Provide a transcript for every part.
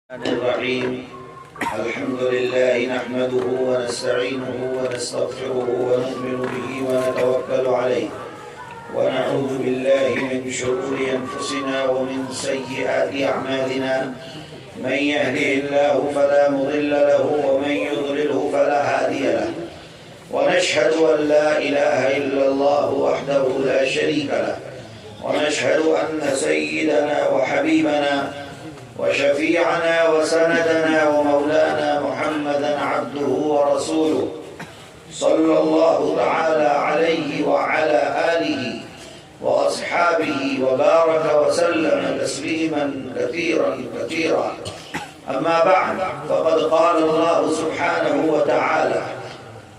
الرحيم. الحمد لله نحمده ونستعينه ونستغفره ونؤمن به ونتوكل عليه ونعوذ بالله من شرور أنفسنا ومن سيئات أعمالنا. من يهده الله فلا مضل له ومن يضلله فلا هادي له، ونشهد أن لا إله إلا الله وحده لا شريك له، ونشهد أن سيدنا وحبيبنا وشفيعنا وسندنا ومولانا محمدا عبده ورسوله صلى الله تعالى عليه وعلى آله وأصحابه وبارك وسلم تسليما كثيرا كثيرا. أما بعد، فقد قال الله سبحانه وتعالى: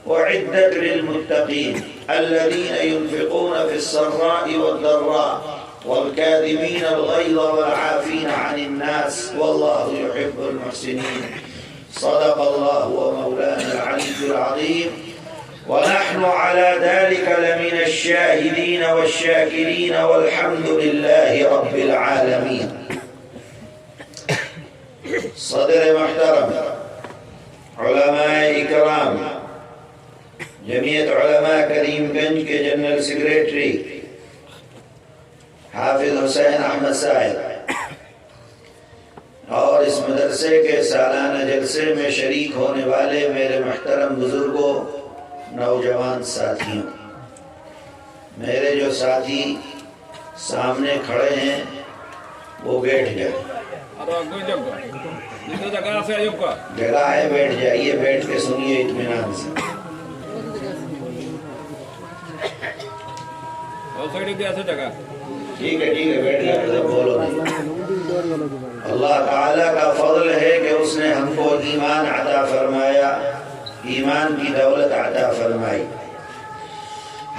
أعدت للمتقين الذين ينفقون في السراء والضراء والكاظمين الغيظ والعافين عن الناس والله يحب المحسنين. صدق الله ومولانا العلي العظيم، ونحن على ذلك لمن الشاهدين والشاكرين، والحمد لله رب العالمين. صدر محترم، علماء اکرام، جمعیت علماء کریم گنج کے جنرل سیکریٹری حافظ حسین احمد صاحب اور اس مدرسے کے سالانہ جلسے میں شریک ہونے والے میرے محترم بزرگوں، نوجوان ساتھیوں، میرے جو ساتھی سامنے کھڑے ہیں وہ بیٹھ جائیں، جگہ ہے بیٹھ جائیے، بیٹھ کے سنیے اطمینان سے۔ ٹھیک ہے بیٹھ جائے، بولو۔ اللہ تعالیٰ کا فضل ہے کہ اس نے ہم کو ایمان عطا فرمایا، ایمان کی دولت عطا فرمائی۔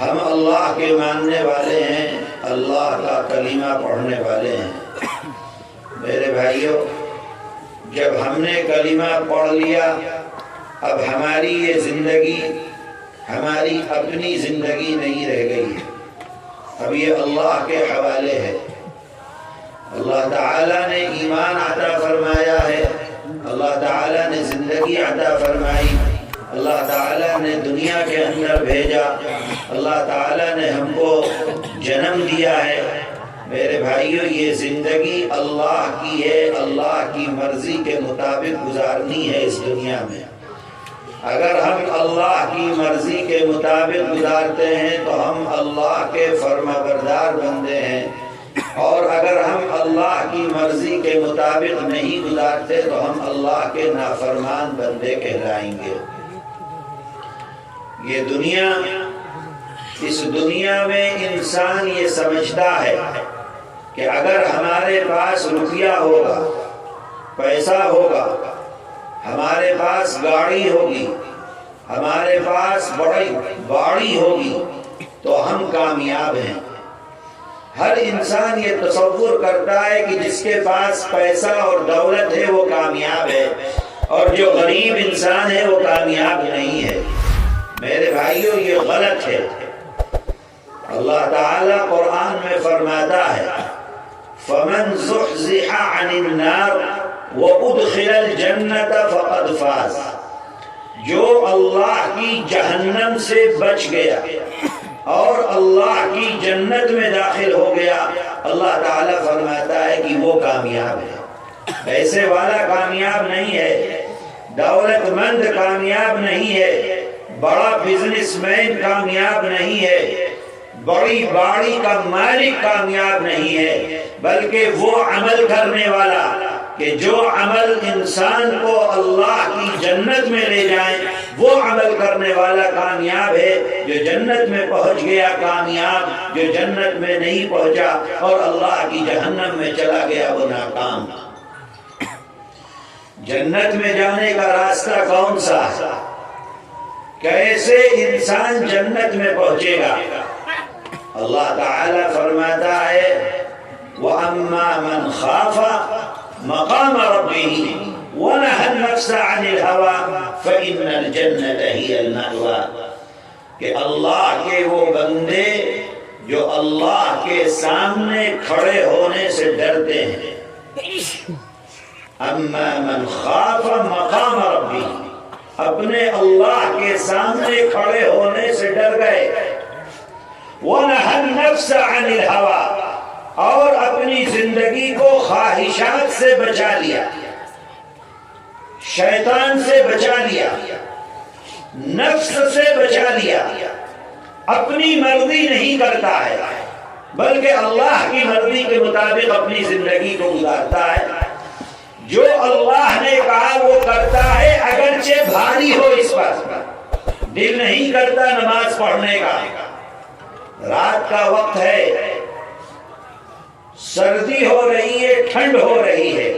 ہم اللہ کے ماننے والے ہیں، اللہ کا کلمہ پڑھنے والے ہیں۔ میرے بھائیوں، جب ہم نے کلمہ پڑھ لیا، اب ہماری یہ زندگی ہماری اپنی زندگی نہیں رہ گئی ہے، اب یہ اللہ کے حوالے ہے۔ اللہ تعالیٰ نے ایمان عطا فرمایا ہے، اللہ تعالیٰ نے زندگی عطا فرمائی، اللہ تعالیٰ نے دنیا کے اندر بھیجا، اللہ تعالیٰ نے ہم کو جنم دیا ہے۔ میرے بھائیوں، یہ زندگی اللہ کی ہے، اللہ کی مرضی کے مطابق گزارنی ہے اس دنیا میں۔ اگر ہم اللہ کی مرضی کے مطابق گزارتے ہیں تو ہم اللہ کے فرما بردار بندے ہیں، اور اگر ہم اللہ کی مرضی کے مطابق نہیں گزارتے تو ہم اللہ کے نافرمان بندے کہلائیں گے۔ یہ دنیا، اس دنیا میں انسان یہ سمجھتا ہے کہ اگر ہمارے پاس روپیہ ہوگا، پیسہ ہوگا، ہمارے پاس گاڑی ہوگی، ہمارے پاس بڑی باڑی ہوگی تو ہم کامیاب ہیں۔ ہر انسان یہ تصور کرتا ہے کہ جس کے پاس پیسہ اور دولت ہے وہ کامیاب ہے، اور جو غریب انسان ہے وہ کامیاب نہیں ہے۔ میرے بھائیوں، یہ غلط ہے۔ اللہ تعالیٰ قرآن میں فرماتا ہے: فَمَنْ زُحْزِحَ عَنِ النَّارِ وَأُدْخِلَ الْجَنَّةَ فَقَدْ فَازَ۔ جو اللہ کی جہنم سے بچ گیا اور اللہ کی جنت میں داخل ہو گیا، اللہ تعالیٰ فرماتا ہے کہ وہ کامیاب ہے۔ پیسے والا کامیاب نہیں ہے، دولت مند کامیاب نہیں ہے، بڑا بزنس مین کامیاب نہیں ہے، بڑی باڑی کا مالک کامیاب نہیں ہے، بلکہ وہ عمل کرنے والا کہ جو عمل انسان کو اللہ کی جنت میں لے جائیں، وہ عمل کرنے والا کامیاب ہے۔ جو جنت میں پہنچ گیا کامیاب، جو جنت میں نہیں پہنچا اور اللہ کی جہنم میں چلا گیا وہ ناکام۔ جنت میں جانے کا راستہ کون سا ہے؟ کیسے انسان جنت میں پہنچے گا؟ اللہ تعالیٰ فرماتا ہے: وَأَمَّا مَنْ خَافَ مَقَامَ رَبِّهِ وَنَهَى النَّفْسَ عَنِ الْهَوَىٰ فَإِنَّ الْجَنَّةَ هِيَ الْمَأْوَىٰ۔ کہ اللہ کے وہ بندے جو اللہ کے سامنے کھڑے ہونے سے ڈرتے ہیں، اما من خاف مقام ربی، اپنے اللہ کے سامنے کھڑے ہونے سے ڈر گئے، وَنَهَى النَّفْسَ عَنِ الْهَوَىٰ، اور اپنی زندگی کو خواہشات سے بچا لیا، شیطان سے بچا لیا، نفس سے بچا لیا، اپنی مرضی نہیں کرتا ہے بلکہ اللہ کی مرضی کے مطابق اپنی زندگی کو گزارتا ہے، جو اللہ نے کہا وہ کرتا ہے اگرچہ بھاری ہو اس پر، دل نہیں کرتا نماز پڑھنے کا، رات کا وقت ہے، سردی ہو رہی ہے، ٹھنڈ ہو رہی ہے،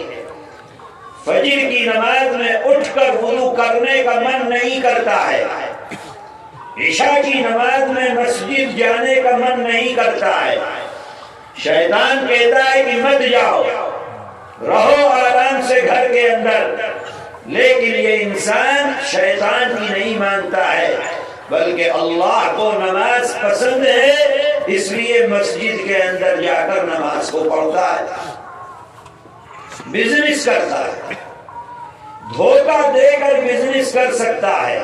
فجر کی نماز میں اٹھ کر وضو کرنے کا من نہیں کرتا ہے، عشاء کی نماز میں مسجد جانے کا من نہیں کرتا ہے، شیطان کہتا ہے کہ مت جاؤ، رہو آرام سے گھر کے اندر، لیکن یہ انسان شیطان کی نہیں مانتا ہے بلکہ اللہ کو نماز پسند ہے، اس لیے مسجد کے اندر جا کر نماز کو پڑھتا ہے، بزنس کرتا ہے، دھوکہ دے کر بزنس کر سکتا ہے،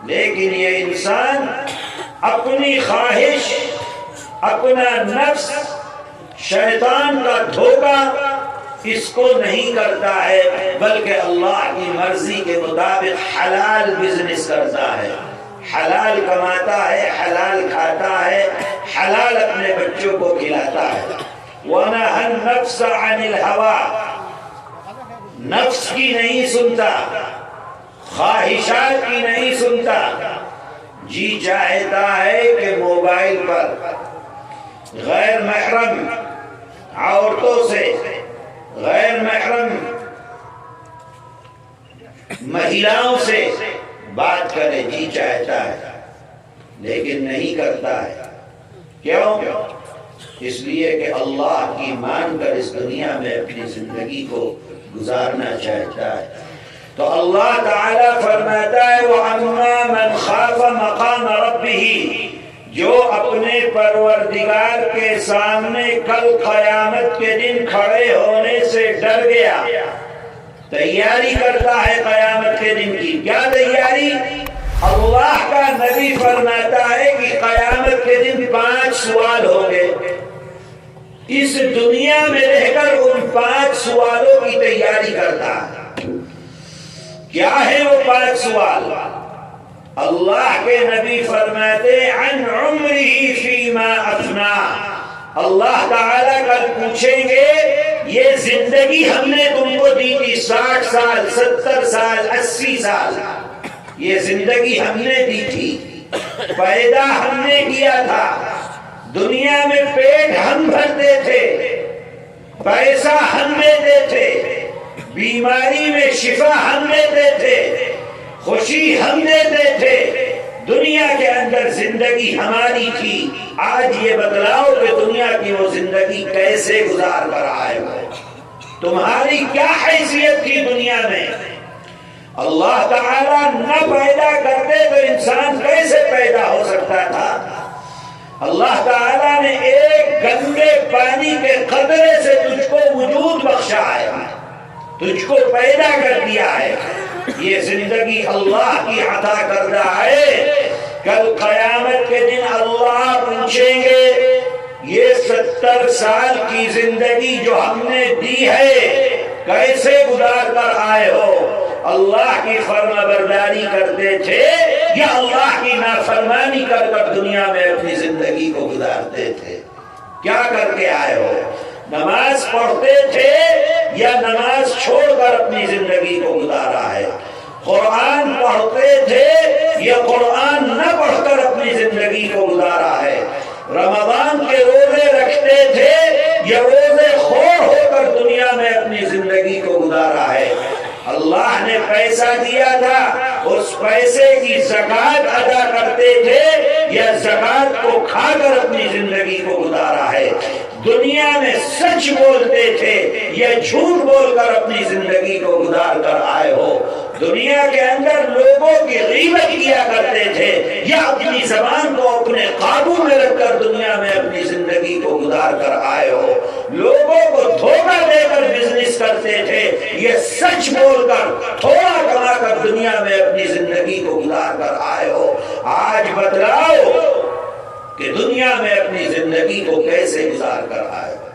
لیکن یہ انسان اپنی خواہش، اپنا نفس، شیطان کا دھوکہ اس کو نہیں کرتا ہے بلکہ اللہ کی مرضی کے مطابق حلال بزنس کرتا ہے، حلال کماتا ہے، حلال کھاتا ہے، حلال اپنے بچوں کو کھلاتا ہے۔ وَنَهَى النَّفْسَ عَنِ الْهَوَىٰ، نفس کی نہیں سنتا، خواہشات کی نہیں سنتا، جی چاہتا ہے کہ موبائل پر غیر محرم عورتوں سے، غیر محرم مہیلاؤں سے بات کرے، جی چاہتا ہے لیکن نہیں کرتا ہے، کیوں؟ اس لیے کہ اللہ کی مان کر اس دنیا میں اپنی زندگی کو گزارنا چاہتا ہے۔ تو اللہ تعالیٰ فرماتا ہے وَأَمَّا مَنْ خَافَ مَقَامَ رَبِّهِ، جو اپنے پروردگار کے سامنے کل قیامت کے دن کھڑے ہونے سے ڈر گیا، تیاری کرتا ہے قیامت کے دن کی، کیا تیاری؟ اللہ کا نبی فرماتا ہے کہ قیامت کے دن 5 سوال ہوں گے، اس دنیا میں رہ کر ان 5 سوالوں کی تیاری کرتا ہے۔ کیا ہے وہ 5 سوال؟ اللہ کے نبی فرماتے عن عمرہ فیما افنا، اللہ تعالیٰ کل پوچھیں گے یہ زندگی ہم نے تم کو دی تھی، 60 سال، 70 سال، 80 سال، یہ زندگی ہم نے دی تھی، پیدا ہم نے کیا تھا، دنیا میں پیٹ ہم بھرتے تھے، پیسہ ہم دیتے تھے، بیماری میں شفا ہم دیتے تھے، خوشی ہم دیتے تھے، دنیا کے اندر زندگی ہماری تھی، آج یہ بتلاؤ کہ دنیا کی وہ زندگی کیسے گزار کر آئے ہو، تمہاری کیا حیثیت تھی دنیا میں؟ اللہ تعالیٰ نہ پیدا کرتے تو انسان کیسے پیدا ہو سکتا تھا؟ اللہ تعالیٰ نے ایک گندے پانی کے قطرے سے تجھ کو وجود بخشا ہے، تجھ کو پیدا کر دیا ہے، یہ زندگی اللہ کی عطا کردہ ہے۔ کل قیامت کے دن اللہ پوچھیں گے یہ 70 سال کی زندگی جو ہم نے دی ہے کیسے گزار کر آئے ہو؟ اللہ کی فرما برداری کرتے تھے یا اللہ کی نافرمانی کر کر دنیا میں اپنی زندگی کو گزارتے تھے؟ کیا کر کے آئے ہو؟ نماز پڑھتے تھے یا نماز چھوڑ کر اپنی زندگی کو گزارا ہے؟ قرآن پڑھتے تھے یا قرآن نہ پڑھ کر اپنی زندگی کو گزارا ہے؟ رمضان کے روزے رکھتے تھے یا روزے خور ہو کر دنیا میں اپنی زندگی کو گزارا ہے؟ اللہ نے پیسہ دیا تھا، اس پیسے کی زکات ادا کرتے تھے یا زکات کو کھا کر اپنی زندگی کو گزارا ہے؟ دنیا میں سچ بولتے تھے یا جھوٹ بول کر اپنی زندگی کو گزار کر آئے ہو؟ دنیا کے اندر لوگوں کی غیبت کیا کرتے تھے یا اپنی زبان کو اپنے قابو میں رکھ کر دنیا میں اپنی زندگی کو گزار کر آئے ہو؟ لوگوں کو دھوکہ دے کر بزنس کرتے تھے، یہ سچ بول کر تھوڑا کما کر دنیا میں اپنی زندگی کو گزار کر آئے ہو۔ آج بتلاؤ کہ دنیا میں اپنی زندگی کو کیسے گزار کر آئے ہو۔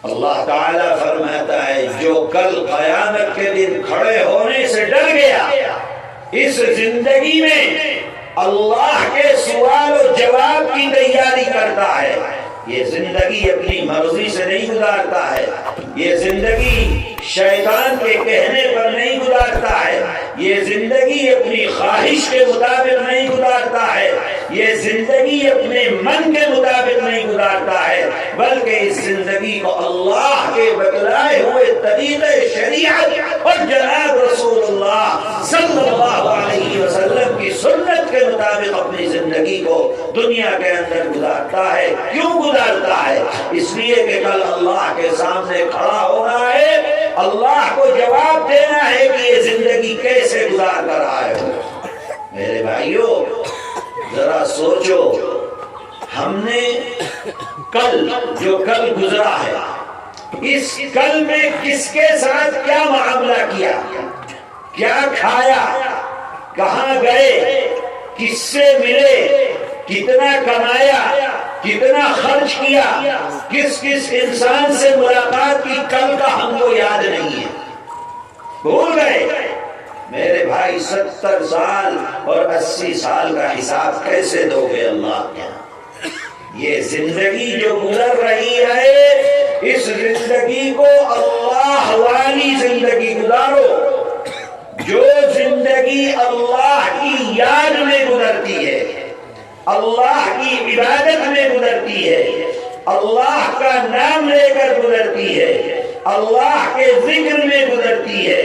اللہ تعالیٰ فرماتا ہے جو کل قیامت کے دن کھڑے ہونے سے ڈر گیا، اس زندگی میں اللہ کے سوال و جواب کی تیاری کرتا ہے، یہ زندگی اپنی مرضی سے نہیں گزارتا ہے، یہ زندگی شیطان کے کہنے پر نہیں گزارتا ہے، یہ زندگی اپنی خواہش کے مطابق نہیں گزارتا ہے، یہ زندگی اپنے من کے مطابق نہیں گزارتا ہے، بلکہ اس زندگی کو اللہ کے بتلائے ہوئے طریقے شریعت اور جناب رسول اللہ صلی اللہ علیہ وسلم کی سنت کے مطابق اپنی زندگی کو دنیا کے اندر گزارتا ہے۔ کیوں گزارتا ہے؟ اس لیے کہ کل اللہ کے سامنے کھڑا ہونا ہے، اللہ کو جواب دینا ہے کہ یہ زندگی کیسے گزار کر آئے ہو۔ میرے بھائیوں ذرا سوچو، ہم نے کل جو کل گزرا ہے، اس کل میں کس کے ساتھ کیا معاملہ کیا، کیا کھایا، کہاں گئے، کس سے ملے، کتنا کمایا، کتنا خرچ کیا، کس کس انسان سے ملاقات کی، کل کا ہم کو یاد نہیں ہے، بھول گئے۔ میرے بھائی 70 سال اور 80 سال کا حساب کیسے دو گے اللہ کے یہاں؟ یہ زندگی جو گزر رہی ہے، اس زندگی کو اللہ والی زندگی گزارو، جو زندگی اللہ کی یاد میں گزرتی ہے، اللہ کی عبادت میں گزرتی ہے، اللہ کا نام لے کر گزرتی ہے، اللہ کے ذکر میں گزرتی ہے،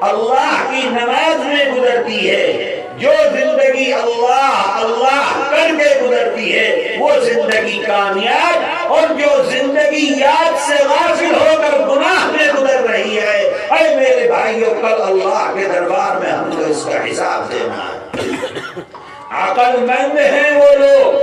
اللہ کی نماز میں گزرتی ہے، جو زندگی اللہ اللہ کر کے گزرتی ہے وہ زندگی کامیاب، اور جو زندگی یاد سے غافل ہو کر گناہ میں گزر رہی ہے، اے میرے بھائیوں کل اللہ کے دربار میں ہم کو اس کا حساب دینا ہے۔ عقل مند ہیں وہ لوگ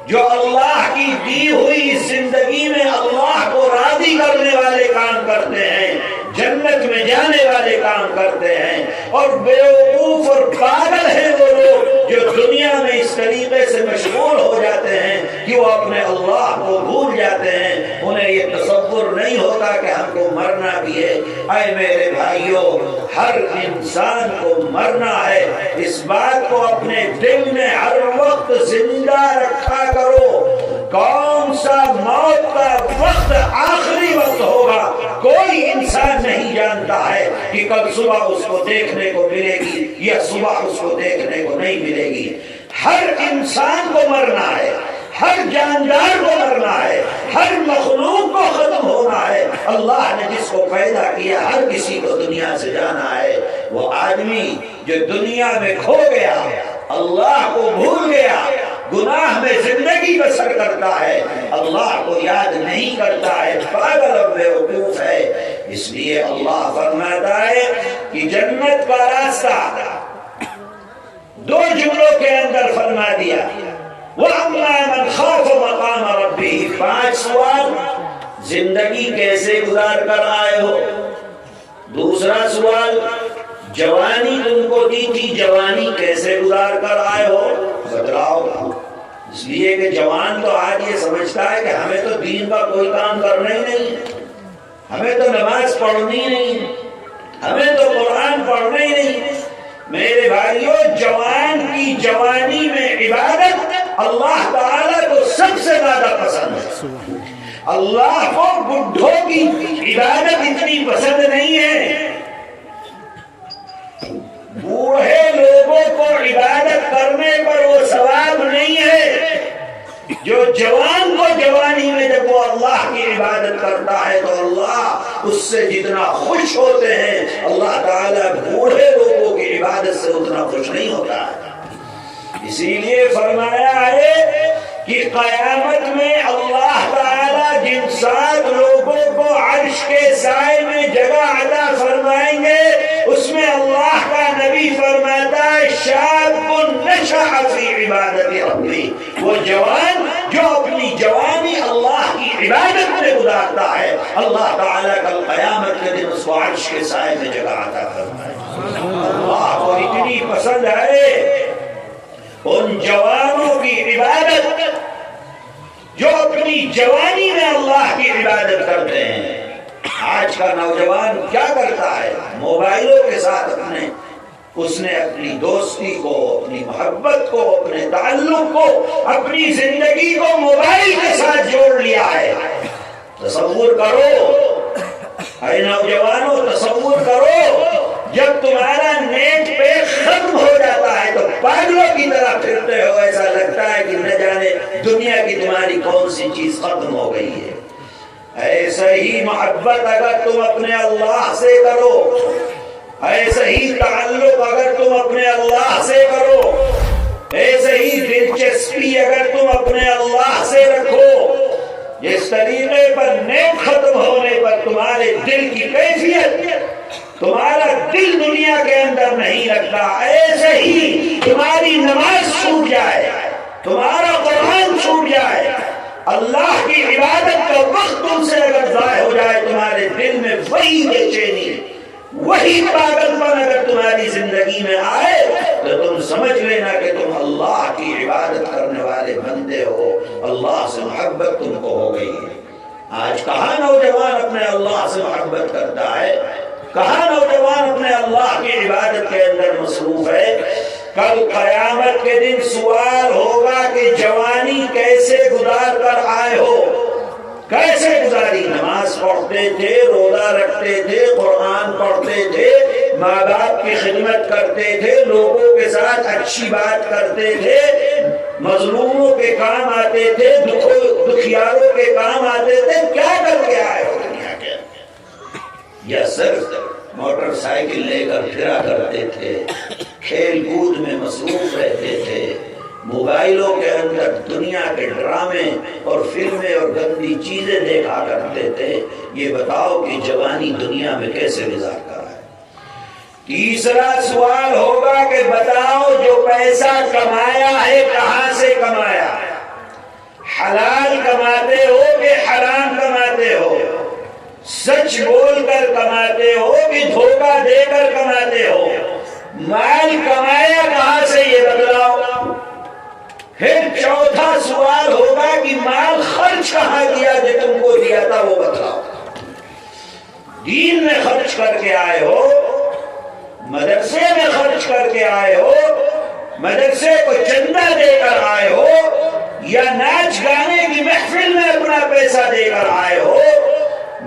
جو اللہ کی دی ہوئی زندگی میں اللہ کو راضی کرنے والے کام کرتے ہیں، جنت میں جانے والے کام کرتے ہیں، اور بیوقوف اور پاگل ہیں وہ لوگ جو دنیا میں اس طریقے سے مشغول ہو جاتے ہیں کہ وہ اپنے اللہ کو بھول جاتے ہیں، انہیں یہ تصور نہیں ہوتا کہ ہم کو مرنا بھی ہے۔ اے میرے بھائیوں ہر انسان کو مرنا ہے، اس بات کو اپنے دل میں ہر وقت زندہ رکھا کرو۔ کون سا موت کا وقت آخری وقت ہوگا کوئی انسان نہیں جانتا ہے کہ کل صبح اس کو دیکھنے کو ملے گی یا صبح اس کو دیکھنے کو نہیں ملے گی۔ ہر انسان کو مرنا ہے، ہر جاندار کو مرنا ہے، ہر مخلوق کو ختم ہونا ہے۔ اللہ نے جس کو پیدا کیا ہر کسی کو دنیا سے جانا ہے۔ وہ آدمی جو دنیا میں کھو گیا، اللہ کو بھول گیا، گناہ میں زندگی بسر کرتا ہے، اللہ کو یاد نہیں کرتا ہے، پاگل اور بیوقوف ہے۔ اس لیے اللہ فرماتا ہے کہ جنت کا راستہ 2 جملوں کے اندر فرما دیا، وَأَمَّا مَنْ خَافَ مَقَامَ رَبِّهِ۔ 5 سوال، زندگی کیسے گزار کر آئے ہو؟ دوسرا سوال، جوانی تم کو دی تھی، جوانی کیسے گزار کر آئے ہو؟ بتلاؤ۔ اس لیے کہ جوان تو آج یہ سمجھتا ہے کہ ہمیں تو دین کا کوئی کام کرنا ہی نہیں ہے، ہمیں تو نماز پڑھنی نہیں ہے، ہمیں تو قرآن پڑھنا ہی نہیں۔ میرے بھائیوں جوان کی جوانی میں عبادت اللہ تعالیٰ کو سب سے زیادہ پسند ہے۔ اللہ کو بڈھوں کی عبادت اتنی پسند نہیں ہے، بوڑھے لوگوں کو عبادت کرنے پر وہ ثواب نہیں ہے۔ جو جوان کو جوانی میں جب وہ اللہ کی عبادت کرتا ہے تو اللہ اس سے جتنا خوش ہوتے ہیں، اللہ تعالیٰ بوڑھے لوگوں کی عبادت سے اتنا خوش نہیں ہوتا ہے۔ اسی لیے فرمایا ہے کہ قیامت میں اللہ تعالیٰ جن 7 لوگوں کو عرش کے سائے میں جگہ عطا فرمائیں گے، اس میں اللہ کا نبی فرماتا ہے شاب نشأ فی عبادت ربی، وہ جوان جو اپنی جوانی اللہ کی عبادت میں گزارتا ہے، اللہ تعالیٰ کل قیامت کے دن اس کو عرش کے سائے میں جگہ عطا فرمائے۔ اللہ کو اتنی پسند ہے ان جوانوں کی عبادت جو اپنی جوانی میں اللہ کی عبادت کرتے ہیں۔ آج کا نوجوان کیا کرتا ہے؟ موبائلوں کے ساتھ اس نے اپنی دوستی کو، اپنی محبت کو، اپنے تعلق کو، اپنی زندگی کو موبائل کے ساتھ جوڑ لیا ہے۔ تصور کرو اے نوجوانوں، تصور کرو جب تمہارا نیٹ پیک ختم ہو جاتا ہے تو پاگلوں کی طرح پھرتے ہو، ایسا لگتا ہے کہ نہ جانے دنیا کی تمہاری کون سی چیز ختم ہو گئی ہے۔ ایسا ہی محبت اگر تم اپنے اللہ سے کرو، ایسا ہی تعلق اگر تم اپنے اللہ سے کرو، ایسے ہی دلچسپی اگر تم اپنے اللہ سے رکھو، جس طریقے پر نیٹ ختم ہونے پر تمہارے دل کی کیفیت، تمہارا دل دنیا کے اندر نہیں رکھتا، ایسے ہی تمہاری نماز چھوٹ جائے، تمہارا قرآن چھوٹ جائے، اللہ کی عبادت کا وقت تم سے اگر ضائع ہو جائے، تمہارے دل میں وہی بے چینی، وہی پاگل پن اگر تمہاری زندگی میں آئے تو تم سمجھ لینا کہ تم اللہ کی عبادت کرنے والے بندے ہو، اللہ سے محبت تم کو ہو گئی ہے۔ آج کہاں نوجوان اپنے اللہ سے محبت کرتا ہے؟ کہاں نوجوان اپنے اللہ کی عبادت کے اندر مصروف ہے؟ کل قیامت کے دن سوال ہوگا کہ جوانی کیسے گزار کر آئے ہو، کیسے گزاری؟ نماز پڑھتے تھے، روزہ رکھتے تھے، قرآن پڑھتے تھے، ماں باپ کی خدمت کرتے تھے، لوگوں کے ساتھ اچھی بات کرتے تھے، مظلوموں کے کام آتے تھے، دکھیاروں کے کام آتے تھے، کیا کر کے آئے ہو دنیا کے؟ یا صرف موٹر سائیکل لے کر پھرا کرتے تھے، کھیل کود میں مصروف رہتے تھے، موبائلوں کے اندر دنیا کے ڈرامے اور فلمیں اور گندی چیزیں دیکھا کرتے تھے؟ یہ بتاؤ کہ جوانی دنیا میں کیسے گزار کر آئے؟ تیسرا سوال ہوگا کہ بتاؤ جو پیسہ کمایا ہے کہاں سے کمایا؟ حلال کماتے ہو کہ حرام کماتے ہو؟ سچ بول کر کماتے ہو کہ دھوکہ دے کر کماتے ہو؟ مال کمایا کہاں سے یہ بتلاؤ۔ پھر چوتھا سوال ہوگا کہ مال خرچ کہاں کیا جو تم کو دیا تھا وہ بتلاؤ۔ دین میں خرچ کر کے آئے ہو، مدرسے میں خرچ کر کے آئے ہو، مدرسے کو چندہ دے کر آئے ہو، یا ناچ گانے کی محفل میں اپنا پیسہ دے کر آئے ہو؟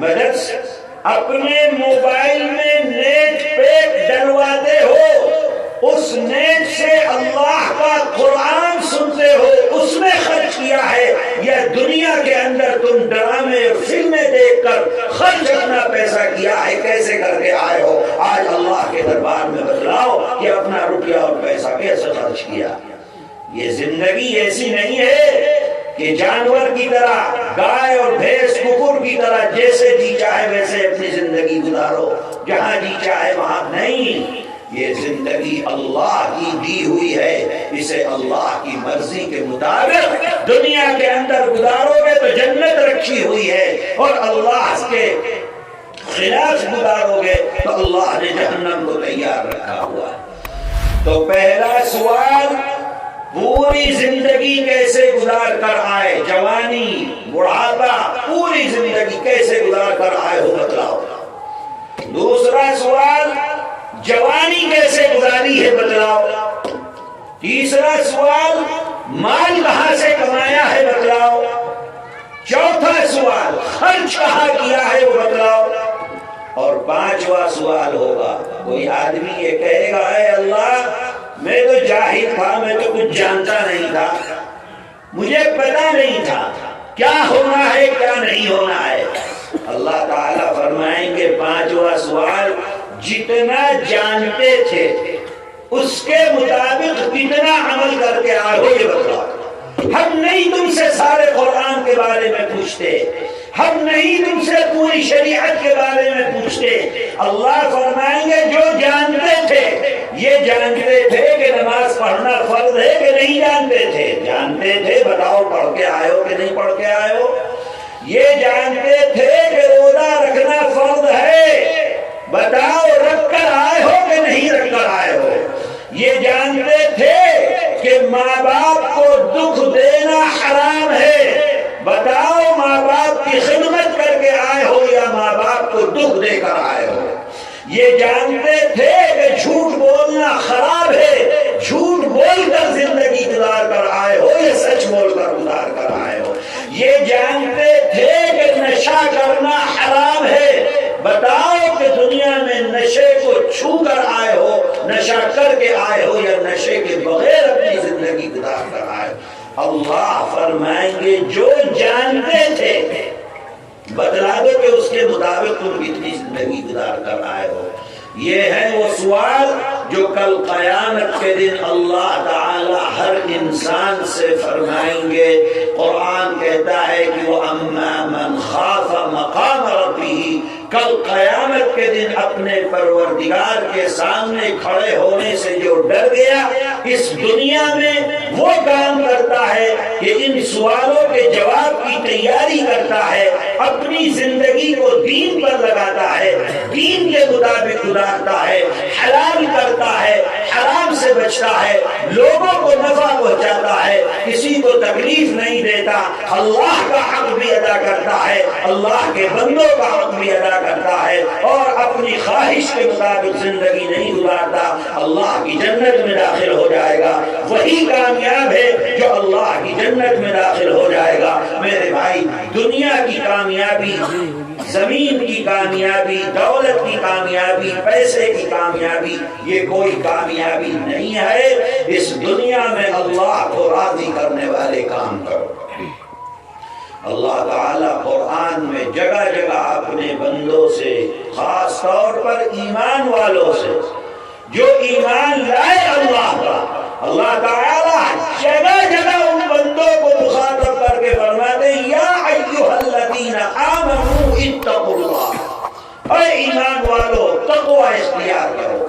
مدرسے اپنے موبائل میں نیٹ پیک ڈلواتے ہو، اس نیٹ سے اللہ کا قرآن سنتے ہو، اس میں خرچ کیا ہے، یا دنیا کے اندر تم ڈرامے اور فلمیں دیکھ کر خرچ اپنا پیسہ کیا ہے؟ کیسے کر کے آئے ہو؟ آج اللہ کے دربار میں بتلاؤ کہ اپنا روپیہ اور پیسہ کیسے خرچ کیا۔ یہ زندگی ایسی نہیں ہے کہ جانور کی طرح، گائے اور بھینس ککر کی طرح جیسے جی چاہے ویسے اپنی زندگی گزارو، جہاں جی چاہے وہاں نہیں۔ یہ زندگی اللہ کی دی ہوئی ہے، اسے اللہ کی مرضی کے مطابق دنیا کے اندر گزارو گے تو جنت رکھی ہوئی ہے، اور اللہ کے خلاف گزارو گے تو اللہ نے جہنم کو تیار رکھا ہوا ہے۔ تو پہلا سوال، پوری زندگی کیسے گزار کر آئے؟ جوانی، بڑھاپا، پوری زندگی کیسے گزار کر آئے ہو بتلاؤ۔ دوسرا سوال، جوانی کیسے گزاری ہے بتلاؤ۔ تیسرا سوال، مال کہاں سے کمایا ہے بتلاؤ۔ چوتھا سوال، خرچ کہاں کیا ہے وہ بتلاؤ۔ اور پانچواں سوال ہوگا، کوئی آدمی یہ کہے گا اے اللہ میں تو جاہل تھا، میں تو کچھ جانتا نہیں تھا، مجھے پتا نہیں تھا کیا ہونا ہے کیا نہیں ہونا ہے۔ اللہ تعالیٰ فرمائیں گے پانچواں سوال، جتنا جانتے تھے اس کے مطابق کتنا عمل کر کے آئے ہو یہ بتلاؤ۔ ہم نہیں تم سے سارے قرآن کے بارے میں پوچھتے، ہم نہیں تم سے پوری شریعت کے بارے میں پوچھتے۔ اللہ فرمائیں گے جو جانتے تھے، یہ جانتے تھے کہ نماز پڑھنا فرض ہے کہ نہیں جانتے تھے؟ جانتے تھے، بتاؤ پڑھ کے آئے ہو کہ نہیں پڑھ کے آئے ہو؟ یہ جانتے تھے کہ روزہ رکھنا فرض ہے، بتاؤ رکھ کر آئے ہو کہ نہیں رکھ کر آئے ہو؟ یہ جانتے تھے کہ ماں باپ کو دکھ دینا حرام ہے، بتاؤ ماں باپ کی خدمت کر کے آئے ہو یا ماں باپ کو دکھ دے کر آئے ہو؟ یہ جانتے تھے کہ جھوٹ بولنا خراب ہے، جھوٹ بول کر زندگی گزار کر آئے ہو یا سچ بول کر گزار کر آئے ہو؟ یہ جانتے تھے کہ نشہ کرنا حرام ہے، بتاؤ کہ دنیا میں نشے کو چھو کر آئے ہو، نشہ کر کے آئے ہو یا نشے کے بغیر اپنی زندگی گزار کر آئے ہو؟ اللہ فرمائیں گے جو جانتے تھے بتلا دو کہ اس کے مطابق تم کتنی زندگی گزار کر آئے ہو۔ یہ ہے وہ سوال جو کل قیامت کے دن اللہ تعالی ہر انسان سے فرمائیں گے۔ قرآن کہتا ہے کہ وَأَمَّا مَنْ خَافَ مَقَامَ رَبِّهِ، کل قیامت کے دن اپنے پروردگار کے سامنے کھڑے ہونے سے جو ڈر گیا، اس دنیا میں وہ کام کرتا ہے کہ ان سوالوں کے جواب کی تیاری کرتا ہے، اپنی زندگی کو دین پر لگاتا ہے، دین کے مطابق گزارتا ہے، حلال کرتا ہے، حرام سے بچتا ہے، لوگوں کو نفع پہنچاتا ہے، کسی کو تکلیف نہیں دیتا، اللہ کا حق بھی ادا کرتا ہے، اللہ کے بندوں کا حق بھی ادا کرتا ہے، اور اپنی خواہش کے مطابق زندگی نہیں گزارتا، اللہ کی جنت میں داخل ہو جائے گا۔ وہی کامیاب ہے جو اللہ کی جنت میں داخل ہو جائے گا۔ میرے بھائی، دنیا کی کامیابی، زمین کی کامیابی، دولت کی کامیابی، پیسے کی کامیابی، یہ کوئی کامیابی نہیں ہے۔ اس دنیا میں اللہ کو راضی کرنے والے کام کرو۔ اللہ تعالیٰ قرآن میں جگہ جگہ اپنے بندوں سے، خاص طور پر ایمان والوں سے جو ایمان لائے اللہ کا، اللہ تعالیٰ جگہ جگہ ان بندوں کو مخاطب کر کے فرماتے ہیں یا ایھا الذین آمنوا اتقوا اللہ، اے ایمان والو تقوی اختیار کرو،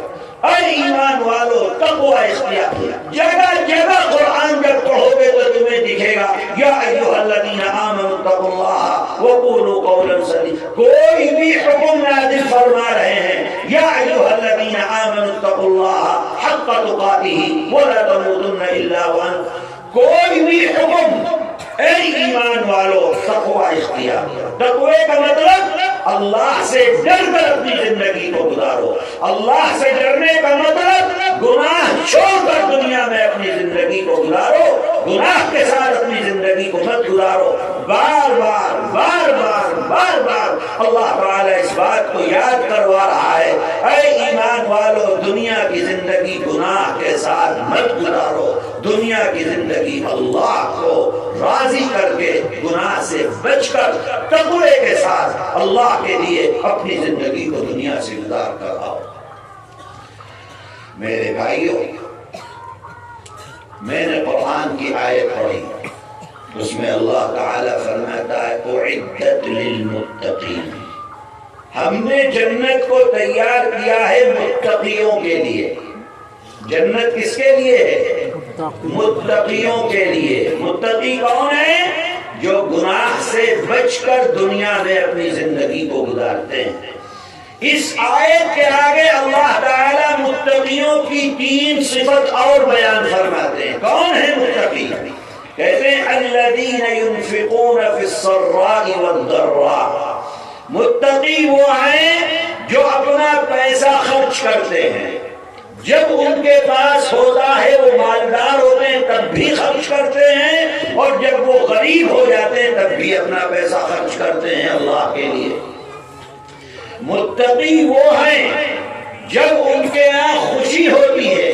اے ایمان والو تقوی اختیار کرو۔ جگہ جگہ قرآن جب پڑھو گے تو تمہیں دکھے گا یا ایھا الذین آمنوا اتقوا اللہ وقولوا قولا سدیدا، کوئی بھی حکم نازل فرما رہے ہیں یا ایھا الذین آمنوا اتقوا اللہ حق تقاته ولا تموتن الا وانتم، کوئی بھی حکم، اے ایمان والو تقوی اختیار کرو۔ تقوی کا مطلب اللہ سے ڈر کر اپنی زندگی کو گزارو، اللہ سے ڈرنے کا مطلب گناہ چھوڑ کر دنیا میں اپنی زندگی کو گزارو، گناہ کے ساتھ اپنی زندگی کو مت گزارو۔ بار بار بار بار بار بار اللہ تعالیٰ اس بات کو یاد کروا رہا ہے، اے ایمان والو دنیا کی زندگی گناہ کے ساتھ مت گزارو، دنیا کی زندگی اللہ کو راضی کر کے، گناہ سے بچ کر، تقوی کے ساتھ اللہ کے لیے اپنی زندگی کو دنیا سے گزار کر آؤ۔ میرے بھائیوں، میں نے قرآن کی آیت پڑھی، اس میں اللہ تعالیٰ فرماتا ہے اعدت للمتقین، ہم نے جنت کو تیار کیا ہے متقیوں کے لیے۔ جنت کس کے لیے ہے؟ متقیوں کے لیے۔ متقی کون ہے؟ جو گناہ سے بچ کر دنیا میں اپنی زندگی کو گزارتے ہیں۔ اس آیت کے آگے اللہ تعالیٰ متقیوں کی 3 صفت اور بیان فرماتے ہیں۔ کون ہے متقی؟ کہتے ہیں الذین ينفقون فی السراء والضراء، متقی وہ ہیں جو اپنا پیسہ خرچ کرتے ہیں، جب ان کے پاس ہوتا ہے وہ مالدار ہوتے ہیں تب بھی خرچ کرتے ہیں، اور جب وہ غریب ہو جاتے ہیں تب بھی اپنا پیسہ خرچ کرتے ہیں اللہ کے لیے۔ متقی وہ ہیں جب ان کے یہاں خوشی ہوتی ہے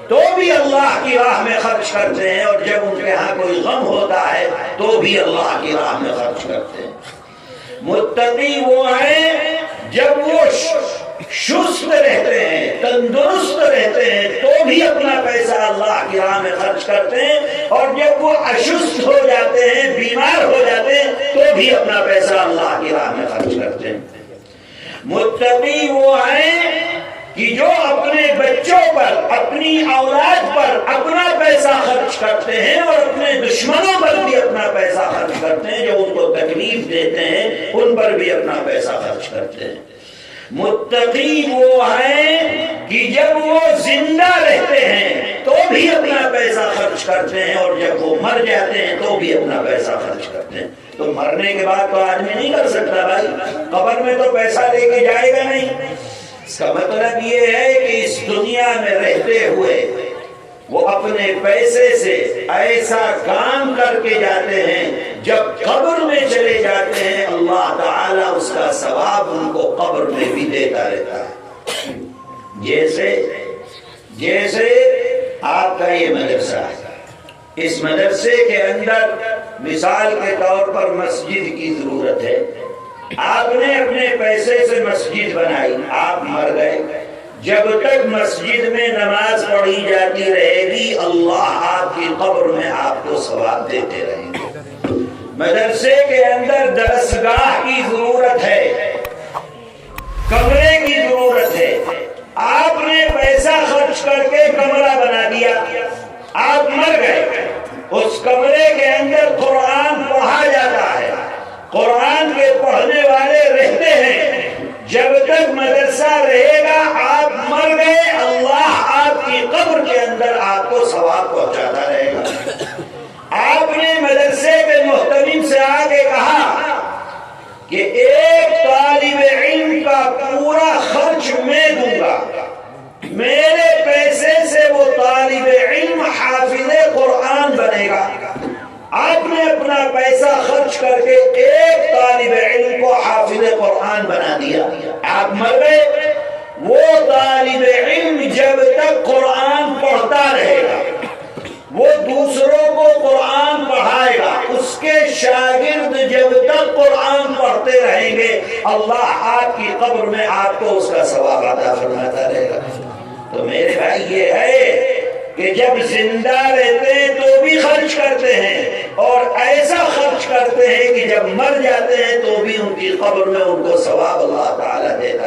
تو بھی اللہ کی راہ میں خرچ کرتے ہیں، اور جب ان کے یہاں کوئی غم ہوتا ہے تو بھی اللہ کی راہ میں خرچ کرتے ہیں۔ متقی وہ ہیں جب وہ شست رہتے ہیں، تندرست رہتے ہیں تو بھی اپنا پیسہ اللہ کی راہ میں خرچ کرتے ہیں، اور جب وہ اشست ہو جاتے ہیں، بیمار ہو جاتے ہیں تو بھی اپنا پیسہ اللہ کی راہ میں خرچ کرتے ہیں۔ متقی وہ ہیں کہ جو اپنے بچوں پر، اپنی اولاد پر اپنا پیسہ خرچ کرتے ہیں اور اپنے دشمنوں پر بھی اپنا پیسہ خرچ کرتے ہیں، جو ان کو تکلیف دیتے ہیں ان پر بھی اپنا پیسہ خرچ کرتے ہیں۔ متقی وہ ہیں کہ جب وہ زندہ رہتے ہیں تو بھی اپنا پیسہ خرچ کرتے ہیں، اور جب وہ مر جاتے ہیں تو بھی اپنا پیسہ خرچ کرتے ہیں۔ تو مرنے کے بعد تو آدمی نہیں کر سکتا بھائی، قبر میں تو پیسہ لے کے جائے گا نہیں۔ اس کا مطلب یہ ہے کہ اس دنیا میں رہتے ہوئے وہ اپنے پیسے سے ایسا کام کر کے جاتے ہیں، جب قبر میں چلے جاتے ہیں اللہ تعالیٰ اس کا ثواب ان کو قبر میں بھی دیتا رہتا ہے۔ جیسے آپ کا یہ مدرسہ ہے، اس مدرسے کے اندر مثال کے طور پر مسجد کی ضرورت ہے، آپ نے اپنے پیسے سے مسجد بنائی، آپ مر گئے، جب تک مسجد میں نماز پڑھی جاتی رہے گی اللہ آپ کی قبر میں آپ کو ثواب دیتے رہیں گے۔ مدرسے کے اندر درسگاہ کی ضرورت ہے، کمرے کی ضرورت ہے، آپ نے پیسہ خرچ کر کے کمرہ بنا دیا، آپ مر گئے، اس کمرے کے اندر قرآن پڑھا جاتا ہے، قرآن کے پڑھنے والے رہتے ہیں، جب تک مدرسہ رہے گا آپ مر گئے اللہ آپ کی قبر کے اندر آپ کو ثواب پہنچاتا رہے گا۔ آپ نے مدرسے کے محتمم سے آگے کہا کہ ایک طالب علم کا پورا خرچ میں دوں گا، میرے پیسے سے وہ طالب علم حافظ قرآن بنے گا۔ آپ نے اپنا پیسہ خرچ کر کے ایک طالب علم کو حافظ قرآن بنا دیا، آپ مر گئے، وہ طالب علم جب تک قرآن پڑھتا رہے گا وہ دوسروں کو قرآن پڑھائے گا، اس کے شاگرد جب تک قرآن پڑھتے رہیں گے اللہ آپ کی قبر میں آپ کو اس کا ثواب عطا فرماتا رہے گا۔ تو میرے بھائی یہ ہے کہ جب زندہ رہتے ہیں تو بھی خرچ کرتے ہیں، اور ایسا خرچ کرتے ہیں کہ جب مر جاتے ہیں تو بھی ان کی قبر میں ان کو ثواب اللہ تعالیٰ دیتا ہے۔